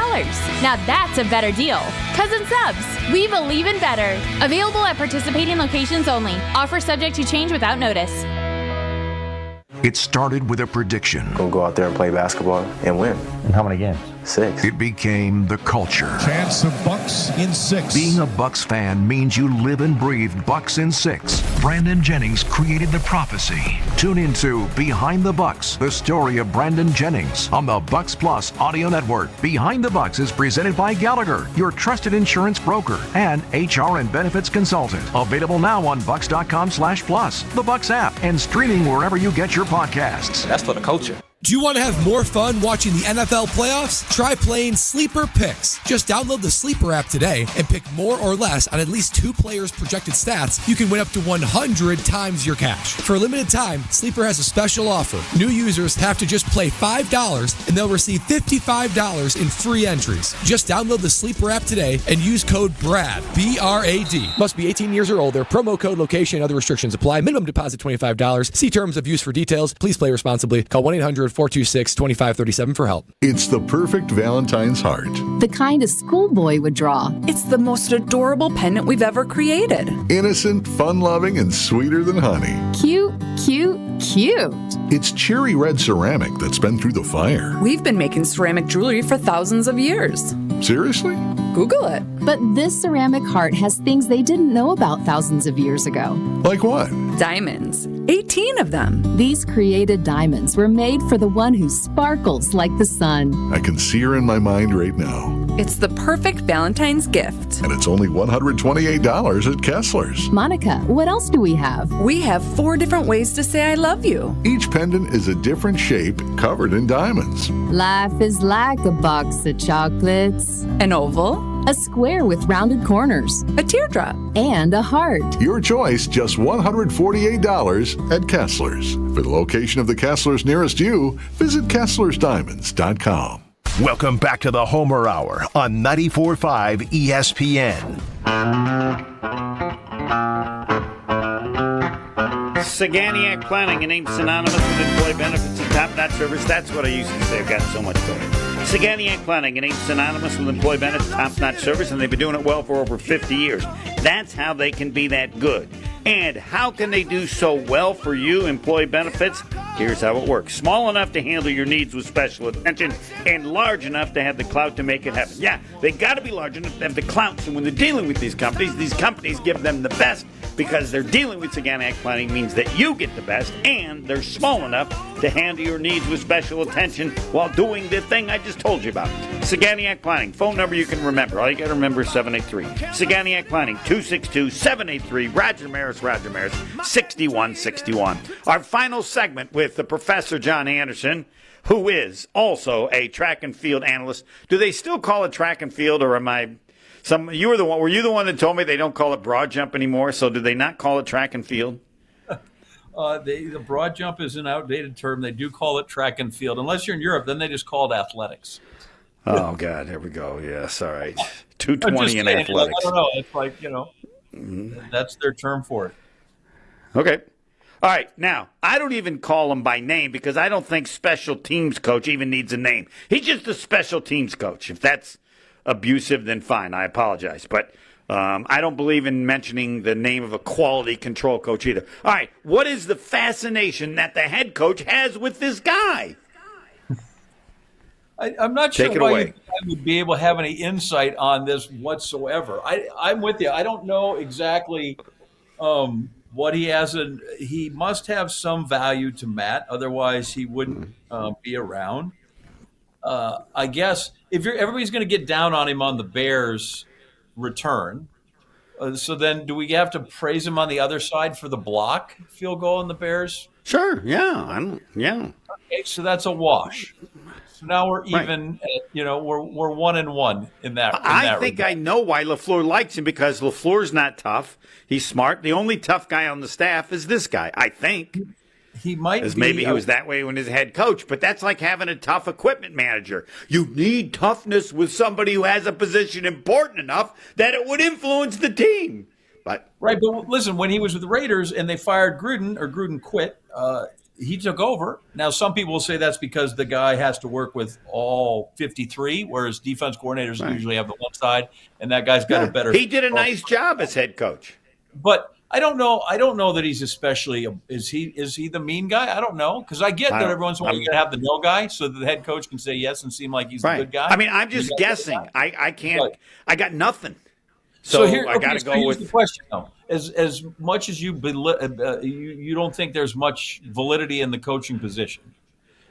Now that's a better deal. Cousin Subs, we believe in better. Available at participating locations only. Offer subject to change without notice. It started with a prediction. Go out there and play basketball and win. And how many games? 6. It became the culture. Chance of Bucks in 6. Being a Bucks fan means you live and breathe Bucks in 6. Brandon Jennings created the prophecy. Tune into Behind the Bucks, the story of Brandon Jennings on the Bucks Plus audio network. Behind the Bucks is presented by Gallagher, your trusted insurance broker and HR and benefits consultant. Available now on bucks.com/plus, the Bucks app, and streaming wherever you get your podcasts. That's for the culture. Do you want to have more fun watching the NFL playoffs? Try playing Sleeper Picks. Just download the Sleeper app today and pick more or less on at least 2 players' projected stats. You can win up to 100 times your cash. For a limited time, Sleeper has a special offer. New users have to just play $5 and they'll receive $55 in free entries. Just download the Sleeper app today and use code BRAD, B-R-A-D. Must be 18 years or older. Promo code, location, and other restrictions apply. Minimum deposit $25. See terms of use for details. Please play responsibly. Call 1-800-426-2537 for help. It's the perfect Valentine's heart. The kind a schoolboy would draw. It's the most adorable pendant we've ever created. Innocent, fun-loving, and sweeter than honey. Cute, cute, cute. It's cherry red ceramic that's been through the fire. We've been making ceramic jewelry for thousands of years. Seriously? Google it. But this ceramic heart has things they didn't know about thousands of years ago. Like what? Diamonds. 18 of them. These created diamonds were made for the one who sparkles like the sun. I can see her in my mind right now. It's the perfect Valentine's gift. And it's only $128 at Kessler's. Monica, what else do we have? We have 4 different ways to say I love you. Each pendant is a different shape covered in diamonds. Life is like a box of chocolates. An oval. A square with rounded corners. A teardrop. And a heart. Your choice, just $148 at Kessler's. For the location of the Kessler's nearest you, visit Kessler'sDiamonds.com. Welcome back to the Homer Hour on 94.5 ESPN. Saganiac Planning, a name synonymous with employee benefits and top-notch service. That's what I used to say. I've gotten so much better. Saganiac Planning, a name synonymous with employee benefits, top-notch service, and they've been doing it well for over 50 years. That's how they can be that good. And how can they do so well for you, employee benefits? Here's how it works. Small enough to handle your needs with special attention and large enough to have the clout to make it happen. Yeah, they got to be large enough to have the clout. So when they're dealing with these companies give them the best because they're dealing with Saganiac Planning means that you get the best, and they're small enough to handle your needs with special attention while doing the thing I just told you about. Saganiac Planning, phone number you can remember. All you got to remember is 783. Saganiac Planning, 262-783. Roger Maris, 6161. Our final segment with the Professor John Anderson, who is also a track and field analyst. Do they still call it track and field, or am I... Were you the one that told me they don't call it broad jump anymore? So do they not call it track and field? The broad jump is an outdated term. They do call it track and field. Unless you're in Europe, then they just call it athletics. Oh, God, here we go. Yes, all right. 220 in athletics. I don't know. It's like, that's their term for it. Okay. All right. Now, I don't even call him by name because I don't think special teams coach even needs a name. He's just a special teams coach. If that's abusive, then fine. I apologize. But I don't believe in mentioning the name of a quality control coach either. All right. What is the fascination that the head coach has with this guy? I'm not sure why you would be able to have any insight on this whatsoever. I'm with you. I don't know exactly what he has. He must have some value to Matt. Otherwise, he wouldn't be around. I guess if everybody's going to get down on him on the Bears return, so then do we have to praise him on the other side for the block field goal in the Bears? Sure. Yeah. Yeah. Okay, so that's a wash. So now we're even. Right. We're 1-1 in that. I think I know why LaFleur likes him because LaFleur's not tough. He's smart. The only tough guy on the staff is this guy. I think he might. Because maybe he was that way when his head coach. But that's like having a tough equipment manager. You need toughness with somebody who has a position important enough that it would influence the team. But listen, when he was with the Raiders and they fired Gruden or Gruden quit. He took over. Now, some people will say that's because the guy has to work with all 53, whereas defense coordinators usually have the one side, and that guy's got a better. He did a nice job as head coach. But I don't know. I don't know that he's especially. Is he the mean guy? I don't know because I get that every once in a while you got to have the no guy so that the head coach can say yes and seem like he's the good guy. I mean, I'm just guessing. I can't. I got nothing. So here, I got to go with the question though. As much as you don't think there's much validity in the coaching position,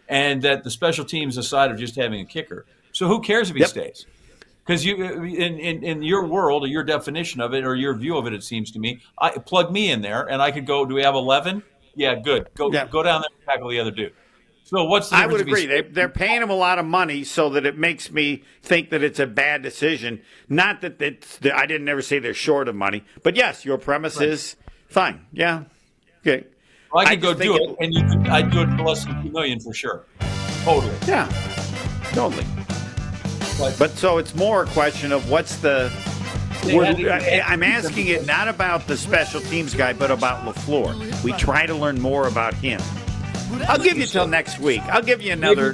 and that the special teams aside of just having a kicker. So who cares if he stays? Because you, in your world or your definition of it or your view of it, it seems to me, plug me in there and I could go. Do we have 11? Yeah, good. Go down there and tackle the other dude. So what's the I would agree. They're paying him a lot of money so that it makes me think that it's a bad decision. Not that I didn't ever say they're short of money. But, yes, your premise is fine. Yeah. Okay. Well, I could go do it, and I'd do it for less than $2 million for sure. Totally. Yeah. Totally. But so it's more a question of what's the I'm asking it not about the special teams guy, but about LaFleur. We try to learn more about him. I'll give you till next week. I'll give you another.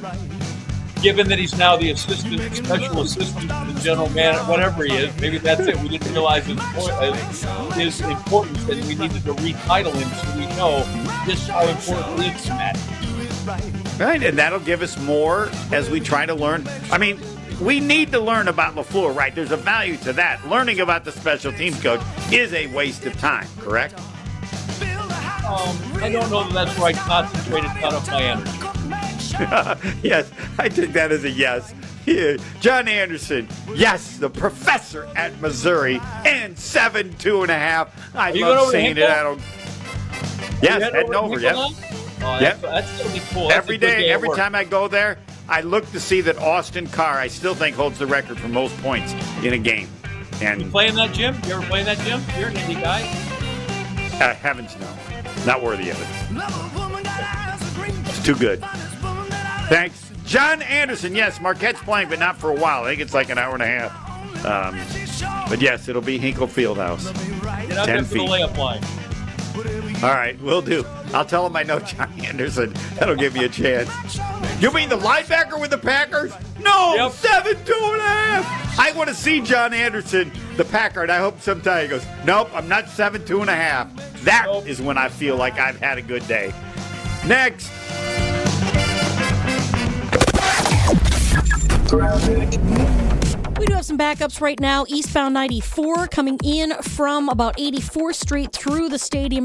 Given that he's now the special assistant to the general manager, whatever he is, maybe that's it. We didn't realize his importance, and we needed to retitle him so we know just how important he is to Matt. Right, and that'll give us more as we try to learn. I mean, we need to learn about LaFleur, right? There's a value to that. Learning about the special teams coach is a waste of time, correct? I don't know that that's where I concentrated a ton of my energy. Yes, I take that as a yes. Yeah. John Anderson, yes, the professor at Missouri, and 7.5. I love saying it. I don't. Yes, heading over. Yep. That's gonna be cool. Every day, every time I go there, I look to see that Austin Carr, I still think, holds the record for most points in a game. And you playing that gym? You ever playing that gym? You're an indie guy. Heavens no. Not worthy of it. It's too good. Thanks. John Anderson, yes, Marquette's playing, but not for a while. I think it's like an hour and a half. But yes, it'll be Hinkle Fieldhouse. 10 feet. The layup line. All right, will do. I'll tell him I know John Anderson. That'll give me a chance. You mean the linebacker with the Packers? No, 7.5. I want to see John Anderson, the Packer, and I hope sometime he goes, nope, I'm not 7.5. That is when I feel like I've had a good day. Next. We do have some backups right now. Eastbound 94 coming in from about 84th Street through the stadium.